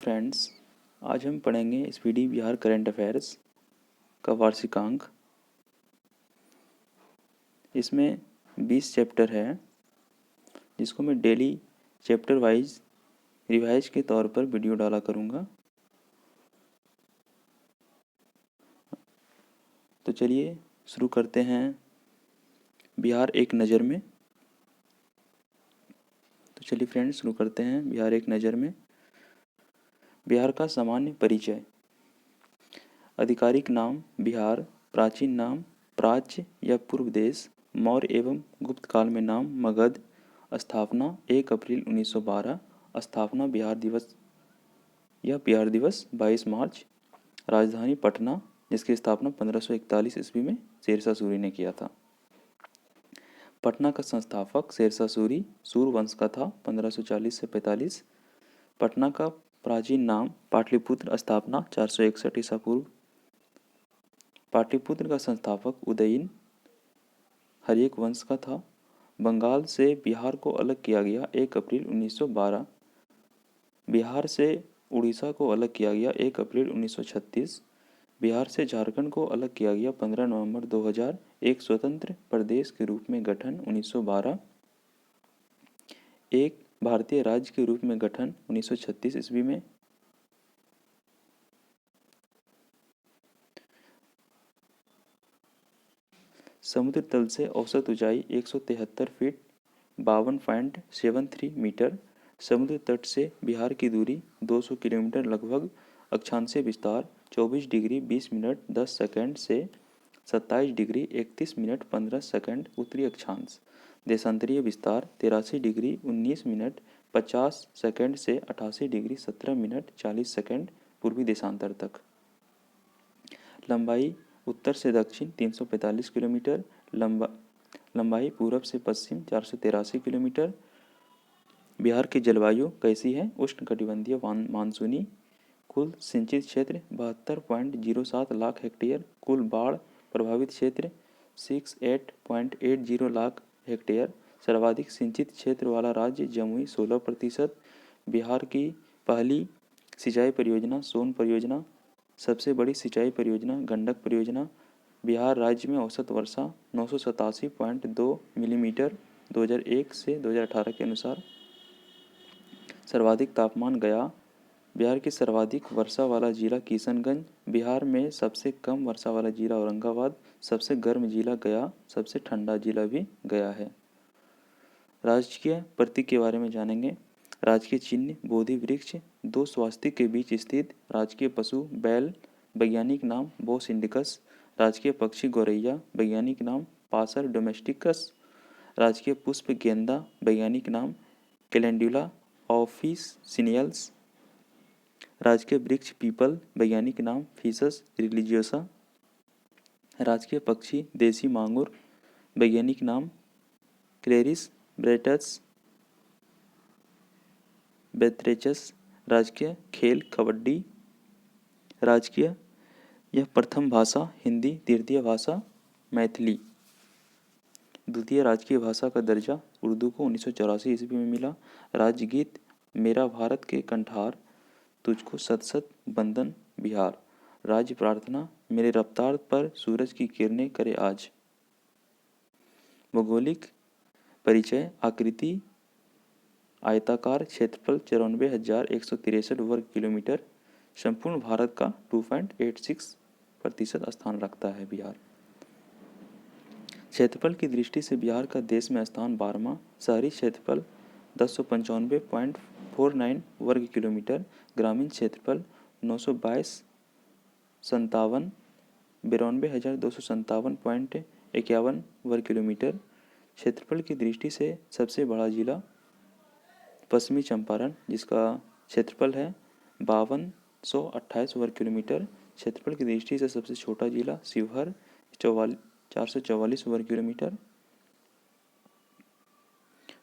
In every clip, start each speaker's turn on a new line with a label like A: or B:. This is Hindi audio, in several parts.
A: फ्रेंड्स, आज हम पढ़ेंगे स्पीडी बिहार करंट अफेयर्स का वार्षिकांक। इसमें 20 चैप्टर है, जिसको मैं डेली चैप्टर वाइज रिवाइज के तौर पर वीडियो डाला करूँगा। तो चलिए शुरू करते हैं बिहार एक नज़र में। तो चलिए फ्रेंड्स शुरू करते हैं बिहार एक नज़र में। बिहार का सामान्य परिचय। आधिकारिक नाम बिहार, प्राचीन नाम प्राच्य या पूर्व देश, मौर्य एवं गुप्त काल में नाम मगध। स्थापना 1 अप्रैल 1912। स्थापना बिहार दिवस या बिहार दिवस 22 मार्च। राजधानी पटना, जिसकी स्थापना 1541 ईस्वी में शेरशाह सूरी ने किया था। पटना का संस्थापक शेरशाह सूरी सूर वंश का था, 1540 से 45। पटना का प्राचीन नाम पाटलिपुत्र। स्थापना 461 ईसा पूर्व। पाटलिपुत्र का संस्थापक उदयन हर्यक वंश का था। बंगाल से बिहार को अलग किया गया 1 अप्रैल 1912। बिहार से उड़ीसा को अलग किया गया 1 अप्रैल 1936। बिहार से झारखंड को अलग किया गया 15 नवंबर 2000। एक स्वतंत्र प्रदेश के रूप में गठन 1912। एक भारतीय राज्य के रूप में गठन 1936 ईस्वी में। समुद्र तल से औसत ऊंचाई 173 फीट 52.73 मीटर। समुद्र तट से बिहार की दूरी 200 किलोमीटर लगभग। अक्षांशीय विस्तार 24 डिग्री 20 मिनट 10 सेकंड से 27 डिग्री 31 मिनट 15 सेकंड उत्तरी अक्षांश। देशांतरीय विस्तार 83 डिग्री 19 मिनट 50 सेकंड से 88 डिग्री 17 मिनट 40 सेकंड पूर्वी देशांतर तक। लंबाई उत्तर से दक्षिण 345 किलोमीटर। लंबाई पूरब से पश्चिम 483 किलोमीटर। बिहार की जलवायु कैसी है? उष्णकटिबंधीय मानसूनी। कुल सिंचित क्षेत्र 72.07 लाख हेक्टेयर। कुल बाढ़ प्रभावित क्षेत्र 68.80 लाख हेक्टेयर। सर्वाधिक सिंचित क्षेत्र वाला राज्य जमुई 16%। बिहार की पहली सिंचाई परियोजना सोन परियोजना। सबसे बड़ी सिंचाई परियोजना गंडक परियोजना। बिहार राज्य में औसत वर्षा 987.2 मिलीमीटर 2001 से 2018 के अनुसार। सर्वाधिक तापमान गया। बिहार की सर्वाधिक वर्षा वाला जिला किशनगंज। बिहार में सबसे कम वर्षा वाला जिला औरंगाबाद। सबसे गर्म जिला गया। सबसे ठंडा जिला भी गया है। राजकीय प्रतीक के बारे में जानेंगे। राजकीय चिन्ह बोधि वृक्ष। 2 स्वास्तिक के बीच स्थित। राजकीय पशु बैल। वैज्ञानिक नाम बोस इंडिकस। राजकीय पक्षी गौरैया। वैज्ञानिक नाम पासर डोमेस्टिकस। राजकीय पुष्प गेंदा। वैज्ञानिक नाम कैलेंडुला ऑफिसिनियल्स। राजकीय वृक्ष पीपल। वैज्ञानिक नाम फिसस रिलीजियोसा। राजकीय पक्षी देसी मांगुर। वैज्ञानिक नाम क्लेरिस ब्रेटस बेथ्रेचस। राजकीय खेल कबड्डी। राजकीय यह प्रथम भाषा हिंदी, तृतीय भाषा मैथिली। द्वितीय राजकीय भाषा का दर्जा उर्दू को 1984 ईस्वी में मिला। राज्य गीत मेरा भारत के कंठार तुझको सत सत बंदन बिहार। राज्य प्रार्थना मेरे रफ्तार पर सूरज की किरणें करे आज। भौगोलिक परिचय। आकृति आयताकार। क्षेत्रफल 94,163 वर्ग किलोमीटर। संपूर्ण भारत का 2.86% स्थान रखता है बिहार। क्षेत्रफल की दृष्टि से बिहार का देश में स्थान 12वां। शहरी क्षेत्रफल 1095.49 वर्ग किलोमीटर। ग्रामीण क्षेत्रफल 92,257 वर्ग किलोमीटर। क्षेत्रफल की दृष्टि से सबसे बड़ा जिला पश्चिमी चंपारण, जिसका क्षेत्रफल है 5228 वर्ग किलोमीटर। क्षेत्रफल की दृष्टि से सबसे छोटा जिला शिवहर 444 वर्ग किलोमीटर।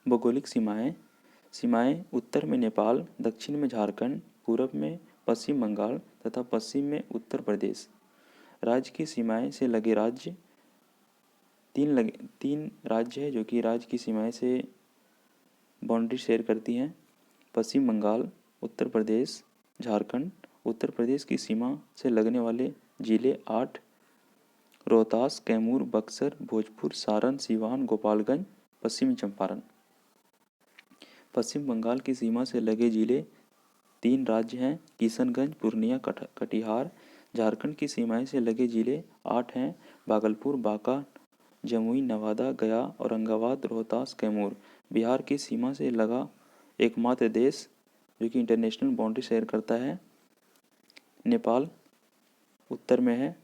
A: भौगोलिक सीमाएं उत्तर में नेपाल, दक्षिण में झारखंड, पूरब में पश्चिम बंगाल तथा पश्चिम में उत्तर प्रदेश। राज्य की सीमाएं से लगे राज्य तीन राज्य है जो कि राज्य की सीमाएं से बाउंड्री शेयर करती हैं। पश्चिम बंगाल, उत्तर प्रदेश झारखंड। उत्तर प्रदेश की सीमा से लगने वाले जिले 8: रोहतास, कैमूर, बक्सर, भोजपुर, सारण, सिवान, गोपालगंज, पश्चिमी चंपारण। पश्चिम बंगाल की सीमा से लगे जिले 3 राज्य हैं: किशनगंज, पूर्णिया, कटिहार। झारखंड की सीमाएं से लगे जिले 8 हैं: भागलपुर, बांका, जमुई, नवादा, गया, औरंगाबाद, रोहतास, कैमूर। बिहार की सीमा से लगा एकमात्र देश जो कि इंटरनेशनल बाउंड्री शेयर करता है, नेपाल उत्तर में है।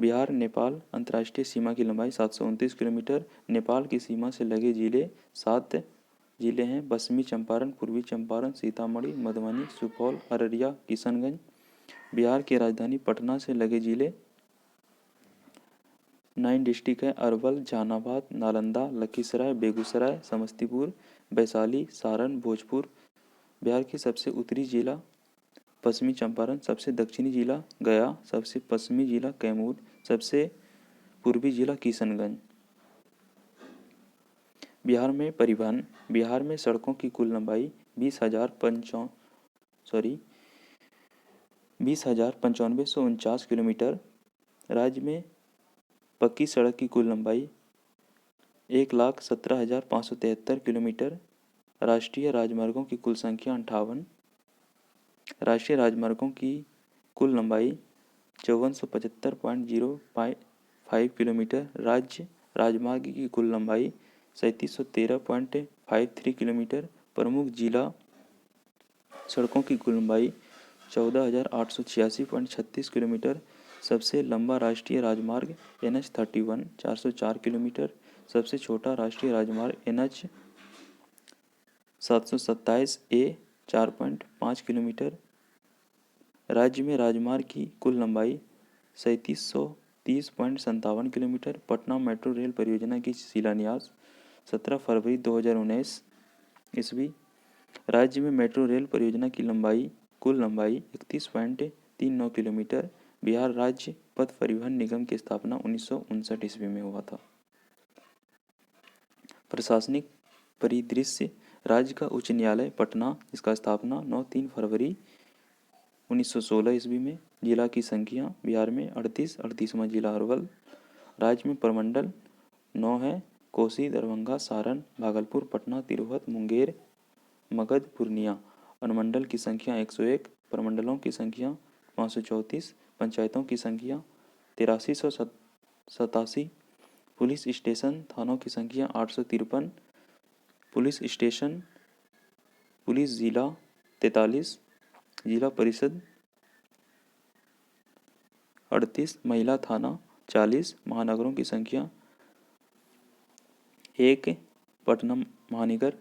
A: बिहार नेपाल अंतर्राष्ट्रीय सीमा की लंबाई 729 किलोमीटर। नेपाल की सीमा से लगे जिले 7 जिले हैं: पश्चिमी चंपारण, पूर्वी चंपारण, सीतामढ़ी, मधुबनी, सुपौल, अररिया, किशनगंज। बिहार की राजधानी पटना से लगे जिले 9 डिस्ट्रिक्ट है: अरवल, जहानाबाद, नालंदा, लखीसराय, बेगूसराय, समस्तीपुर, वैशाली, सारण, भोजपुर। बिहार की सबसे उत्तरी जिला पश्चिमी चंपारण, सबसे दक्षिणी जिला गया, सबसे पश्चिमी जिला कैमूर, सबसे पूर्वी जिला किशनगंज। बिहार में सड़कों की कुल लंबाई 20,9549 किलोमीटर। राज्य में पक्की सड़क की कुल लंबाई 1,17,573 किलोमीटर। राष्ट्रीय राजमार्गों की कुल संख्या 58। राष्ट्रीय राजमार्गों की कुल लंबाई 5475.05 किलोमीटर। राज्य राजमार्ग की कुल लंबाई 3713.53 किलोमीटर। प्रमुख जिला सड़कों की कुल लंबाई 14,886.36 किलोमीटर। सबसे लंबा राष्ट्रीय राजमार्ग NH-31 404 किलोमीटर। सबसे छोटा राष्ट्रीय राजमार्ग NH 727A 4.5 किलोमीटर। राज्य में राजमार्ग की कुल लंबाई 3730.57 किलोमीटर। पटना मेट्रो रेल परियोजना की शिलान्यास 17 फरवरी 2019 ईस्वी। राज्य में मेट्रो रेल परियोजना की कुल लंबाई 31.39 किलोमीटर। बिहार राज्य पथ परिवहन निगम की स्थापना 1959 ईस्वी में हुआ था। प्रशासनिक परिदृश्य राज्य का उच्च न्यायालय पटना, इसका स्थापना 9-3 फरवरी 1916 ईस्वी में। जिला की संख्या बिहार में 38वां जिला अरवल। राज्य में प्रमंडल 9 है: कोसी, दरभंगा, सारण, भागलपुर, पटना, तिरहुत, मुंगेर, मगध, पूर्णिया। अनुमंडल की संख्या 101। प्रमंडलों की संख्या 534। पंचायतों की संख्या 8387। पुलिस स्टेशन थानों की संख्या 853। पुलिस स्टेशन पुलिस जिला 43। जिला परिषद 38। महिला थाना 40। महानगरों की संख्या 1 पटना महानगर,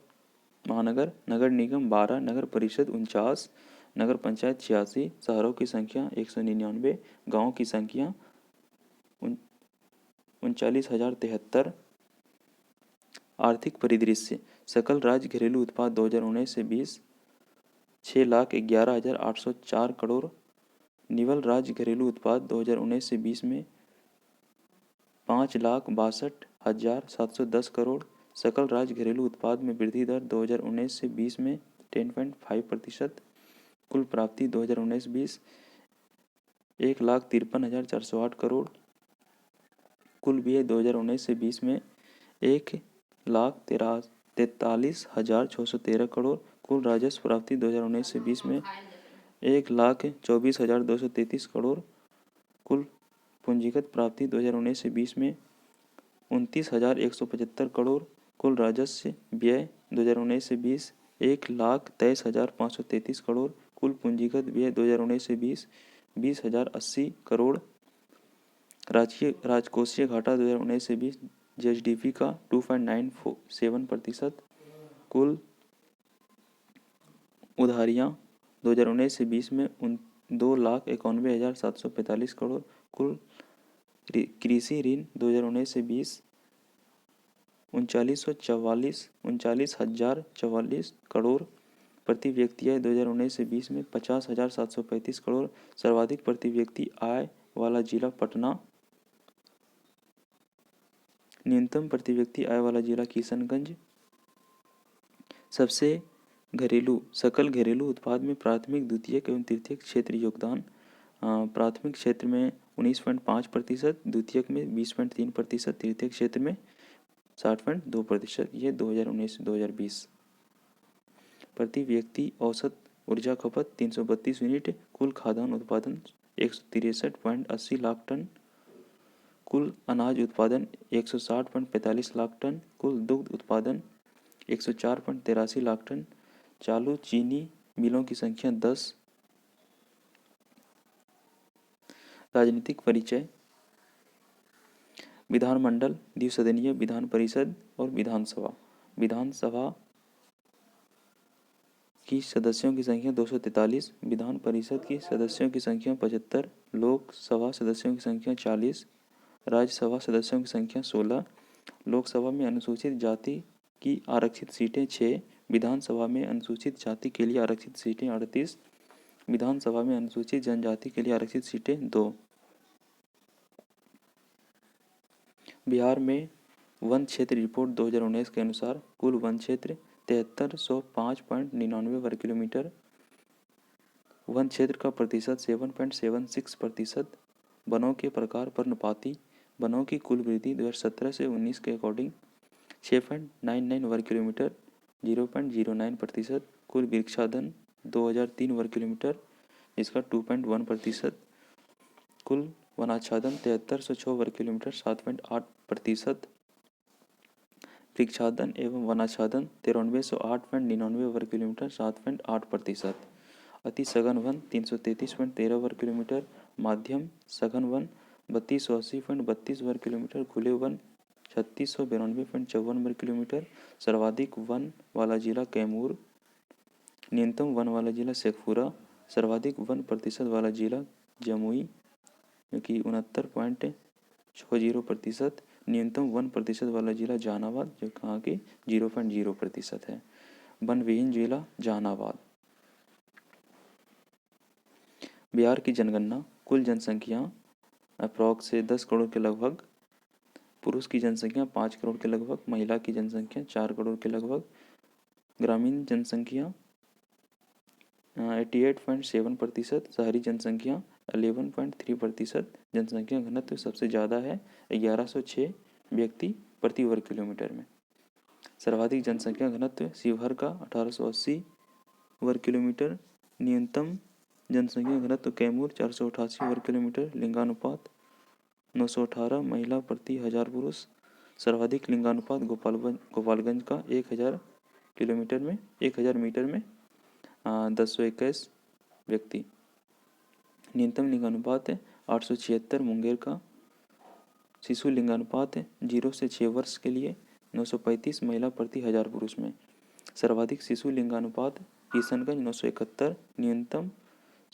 A: नगर निगम 12, नगर परिषद 49, नगर पंचायत 86। शहरों की संख्या 199। गाँवों की संख्या 39,073। आर्थिक परिदृश्य सकल राज्य घरेलू उत्पाद 2019 से 20 6,11,804 करोड़। निवल राज्य घरेलू उत्पाद 2019 से 20 में 5,62,710 करोड़। सकल राज्य घरेलू उत्पाद में वृद्धि दर 2019 से 20 में 10.5%। कुल प्राप्ति 2019-20 1,53,408 करोड़। कुल व्यय 2019 से 20 में 1,43,613 करोड़। कुल राजस्व प्राप्ति 2019 से 20 में 1,24,233 करोड़। कुल पूंजीगत प्राप्ति 2019 से 20 में 29,175 करोड़। कुल राजस्व व्यय 2019 से 20 1,23,533 करोड़। कुल पूंजीगत व्यय 2019 से 20 20,080 करोड़। राजकोषीय घाटा 2019 से 20 GSDP का 2.97%। कुल उधारियाँ 2019 से 20 में 2,91,745 करोड़। कुल कृषि ऋण 2019 से 20 39,044 करोड़। प्रति व्यक्ति आय 2019 से 20 में 50,735 करोड़। सर्वाधिक प्रति व्यक्ति आय वाला जिला पटना। न्यूनतम प्रति व्यक्ति आय वाला जिला किशनगंज। सबसे घरेलू सकल घरेलू उत्पाद में प्राथमिक, द्वितीयक एवं तृतीयक क्षेत्र योगदान। प्राथमिक क्षेत्र में 19.5%, द्वितीयक में 20.3%, तृतीयक क्षेत्र में 60.2%। ये 2019 से 2020। प्रति व्यक्ति औसत ऊर्जा खपत 332 यूनिट, कुल खाद्यान्न उत्पादन 163.80 लाख टन, कुल अनाज उत्पादन 160.45 लाख टन, कुल दुग्ध उत्पादन 104.83 लाख टन। चालू चीनी मिलों की संख्या 10। राजनीतिक परिचय। विधानमंडल, द्विसदनीय विधान परिषद और विधानसभा। विधानसभा की सदस्यों की संख्या 243, विधान परिषद की सदस्यों की संख्या 75, लोकसभा सदस्यों की संख्या 40, राज्यसभा सदस्यों की संख्या 16। लोकसभा में अनुसूचित जाति की आरक्षित सीटें 6, विधानसभा में अनुसूचित जाति के लिए आरक्षित सीटें 38, विधानसभा में अनुसूचित जनजाति के लिए आरक्षित सीटें 2। बिहार में वन क्षेत्र रिपोर्ट 2019 के अनुसार कुल वन क्षेत्र 7305.99 वर्ग किलोमीटर, वन क्षेत्र का प्रतिशत 7.76%। वनों के प्रकार पर्णपाती, वनों की कुल वृद्धि 2017 से 19 के अकॉर्डिंग 6.99 वर्ग किलोमीटर 0.09%। कुल वृक्षाधन 2003 वर्ग किलोमीटर जिसका 2.1%। कुल वनाच्छादन 7306 वर्ग किलोमीटर 7.8%। वृक्षाधन एवं वनाच्छादन 9308.99 वर्ग किलोमीटर 7.8%। अति सघन वन 333.13 वर्ग किलोमीटर, माध्यम सघन वन 3280.32 वर्ग किलोमीटर, खुले वन 3692.54 वर्ग किलोमीटर। सर्वाधिक वन वाला जिला कैमूर, न्यूनतम वन वाला जिला शेखपुरा, सर्वाधिक वन प्रतिशत वाला जिला जमुई कि 69.60%, न्यूनतम वन प्रतिशत वाला जिला जहानाबाद जो कहाँ की 0.0% है। वन विहीन जिला जहानाबाद। बिहार की जनगणना। कुल जनसंख्या अप्रॉक्स से 10 करोड़ के लगभग, पुरुष की जनसंख्या 5 करोड़ के लगभग, महिला की जनसंख्या 4 करोड़ के लगभग। ग्रामीण जनसंख्या 88.7%, शहरी जनसंख्या 11.3%। जनसंख्या घनत्व सबसे ज़्यादा है 1106 व्यक्ति प्रति वर्ग किलोमीटर में। सर्वाधिक जनसंख्या घनत्व शिवहर का 1880 वर्ग किलोमीटर। न्यूनतम जनसंख्या घनत्व कैमूर 488 वर्ग किलोमीटर। लिंगानुपात 918 महिला प्रति 1000 पुरुष। सर्वाधिक लिंगानुपात गोपालगंज का 1000 मीटर में 1021 व्यक्ति। न्यूनतम लिंगानुपात है 876 मुंगेर का। शिशु लिंगानुपात है 0 से 6 वर्ष के लिए 935 महिला प्रति 1000 पुरुष में। सर्वाधिक शिशु लिंगानुपात किशनगंज 971। न्यूनतम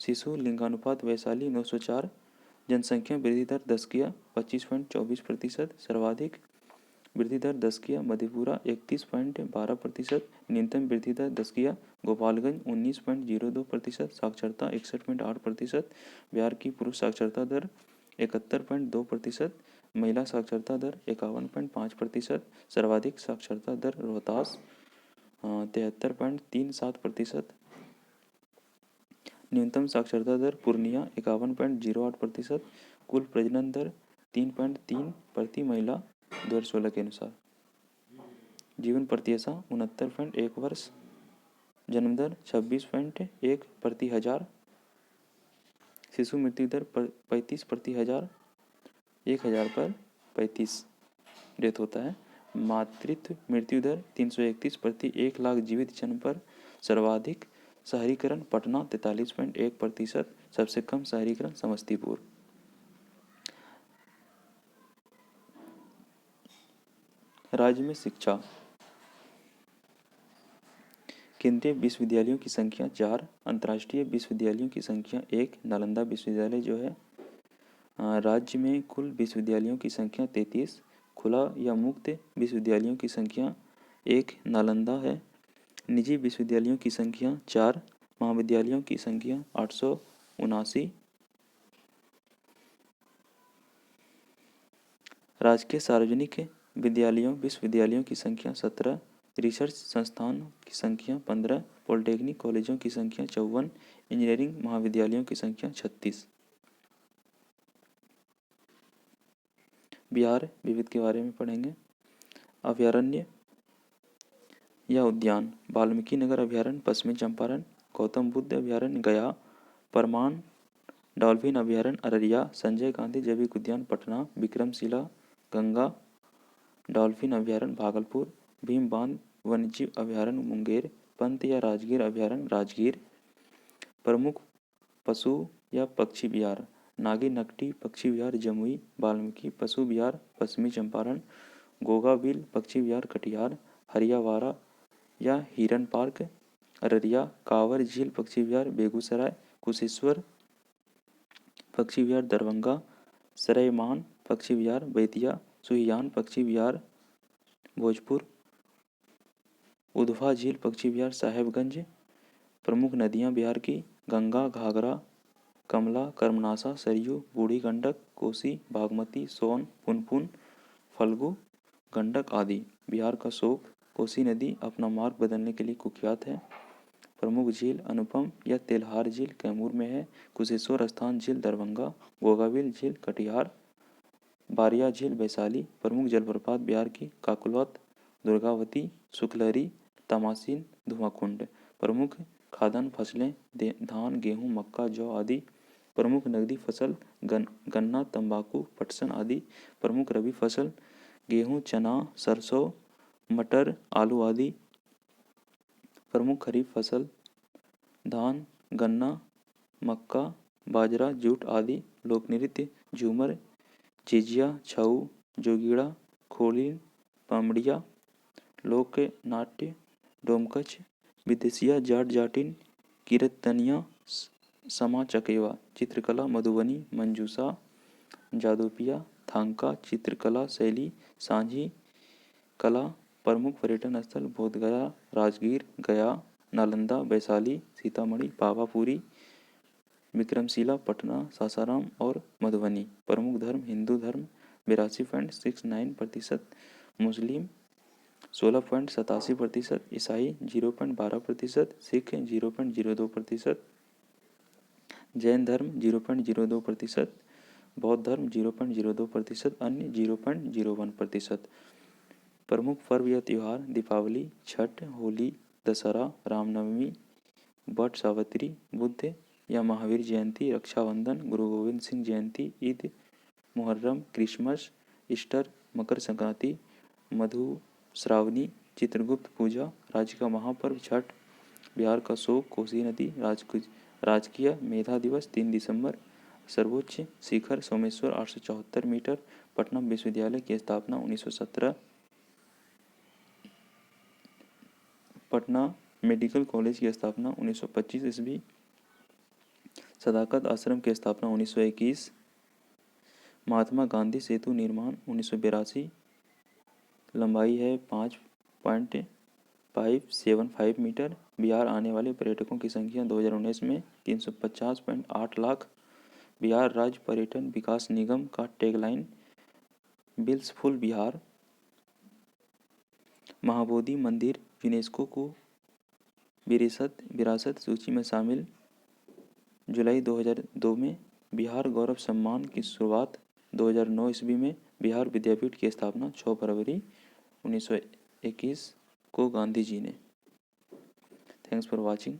A: शिशु लिंगानुपात वैशाली 904। जनसंख्या वृद्धि दर दशकीय 25.24%। सर्वाधिक वृद्धि दर दशकीय मधेपुरा 31.12%। न्यूनतम वृद्धि दर दशकीय गोपालगंज 19.02%। साक्षरता 61.8%। बिहार की पुरुष साक्षरता दर 71.2%। महिला साक्षरता दर 51.5%। सर्वाधिक साक्षरता दर रोहतास 73.37%। न्यूनतम साक्षरता दर पूर्णिया 51.08%। कुल प्रजनन दर 3.3 प्रति महिला 2016 के अनुसार। जीवन प्रत्याशा 69.1 वर्ष। जन्म दर 26.1 प्रति 1000। शिशु मृत्यु दर 35 प्रति 1000, 1000 पर 35 डेथ होता है। मातृत्व मृत्यु दर 331 प्रति 1 लाख जीवित जन्म पर। सर्वाधिक शहरीकरण पटना 43.1%, सबसे कम शहरीकरण समस्तीपुर। राज्य में शिक्षा। केंद्रीय विश्वविद्यालयों की संख्या 4, अंतर्राष्ट्रीय विश्वविद्यालयों की संख्या 1। नालंदा विश्वविद्यालय जो है। राज्य में कुल विश्वविद्यालयों की संख्या 33। खुला या मुक्त विश्वविद्यालयों की संख्या 1 नालंदा है। निजी विश्वविद्यालयों की संख्या 4। महाविद्यालयों की संख्या 879। राजकीय सार्वजनिक विश्वविद्यालयों की संख्या 17। रिसर्च संस्थान की संख्या 15, पॉलिटेक्निक कॉलेजों की संख्या 54, इंजीनियरिंग महाविद्यालयों की संख्या 36। बिहार विविध के बारे में पढ़ेंगे। अभयारण्य या उद्यान: वाल्मीकि नगर अभयारण्य पश्चिमी चंपारण, गौतम बुद्ध अभयारण्य गया, परमान डॉल्फिन अभयारण्य अररिया, संजय गांधी जैविक उद्यान पटना, विक्रमशिला गंगा डॉल्फिन अभयारण्य भागलपुर, भीम बांध वन्यजीव अभयारण्य मुंगेर, पंत या राजगीर अभयारण्य राजगीर। प्रमुख पशु या पक्षी विहार: नागी नकटी पक्षी विहार जमुई, वाल्मीकि पशु विहार पश्चिमी चंपारण, गोगाबिल पक्षी विहार कटिहार, हरियावारा या हिरन पार्क अररिया, कांवर झील पक्षी विहार बेगूसराय, कुशेश्वर पक्षी विहार दरभंगा, सरेमान पक्षी विहार बेतिया, सुहियान पक्षी विहार भोजपुर, उधवा झील पक्षी विहार साहेबगंज। प्रमुख नदियां बिहार की: गंगा, घाघरा, कमला, कर्मनाशा, सरयू, बूढ़ी गंडक, कोसी, बागमती, सोन, पुनपुन, फल्गु, गंडक आदि। बिहार का शोक: कोसी नदी अपना मार्ग बदलने के लिए कुख्यात है। प्रमुख झील: अनुपम या तेल्हार झील कैमूर में है, कुशेश्वर स्थान झील दरभंगा, गोगाबिल झील कटिहार, बारिया झील वैशाली। प्रमुख जलप्रपात बिहार की: काकुलवत, दुर्गावती, सुखलहरी, तमासीन, धुआंकुंड। प्रमुख खाद्यान्न फसलें धान, गेहूं, मक्का, जौ आदि। प्रमुख नकदी फसल गन्ना, तंबाकू, पटसन आदि। प्रमुख रबी फसल गेहूं, चना, सरसों, मटर, आलू आदि। प्रमुख खरीफ फसल धान, गन्ना, मक्का, बाजरा, जूट आदि। लोक नृत्य झूमर, झिझिया, छऊ, जोगीड़ा, खोलिन, पामड़िया। लोक नाट्य डोमकच, विदेशिया, जाट जाटिन, कीर्तनिया, समा चकेवा। चित्रकला मधुबनी, मंजूषा, जादोपिया, थांका। चित्रकला शैली सांझी कला। प्रमुख पर्यटन स्थल बोधगया, राजगीर, गया, नालंदा, वैशाली, सीतामढ़ी, पावापुरी, विक्रमशिला, पटना, सासाराम और मधुबनी। प्रमुख धर्म हिंदू धर्म 82.69%, मुस्लिम 16.87%, ईसाई 0.12%, सिख 0.02%, जैन धर्म 0.02%, बौद्ध धर्म 0.02%, अन्य 0.01%। प्रमुख पर्व या त्योहार दीपावली, छठ, होली, दशहरा, रामनवमी, वट सावित्री, बुद्ध या महावीर जयंती, रक्षाबंधन, गुरु गोविंद सिंह जयंती, ईद, मुहर्रम, क्रिसमस, ईस्टर, मकर संक्रांति, मधुश्रावणी, चित्रगुप्त पूजा। राज्य का महापर्व छठ। बिहार का शोक कोसी नदी। राजकीय मेधा दिवस 3 दिसंबर। सर्वोच्च शिखर सोमेश्वर 874 मीटर। पटना विश्वविद्यालय की स्थापना 1917। पटना मेडिकल कॉलेज की स्थापना 1925 ईस्वी। सदाकत आश्रम की स्थापना 1921। महात्मा गांधी सेतु निर्माण 1982। लंबाई है 5.575 मीटर। बिहार आने वाले पर्यटकों की संख्या 2019 में 350.8 लाख। बिहार राज्य पर्यटन विकास निगम का टैगलाइन ब्लिसफुल बिहार। महाबोधि मंदिर यूनेस्को को विरासत सूची में शामिल। जुलाई 2002 में बिहार गौरव सम्मान की शुरुआत। 2009 ईस्वी में बिहार विद्यापीठ की स्थापना। 6 फरवरी 1921 को गांधी जी ने। Thanks for watching.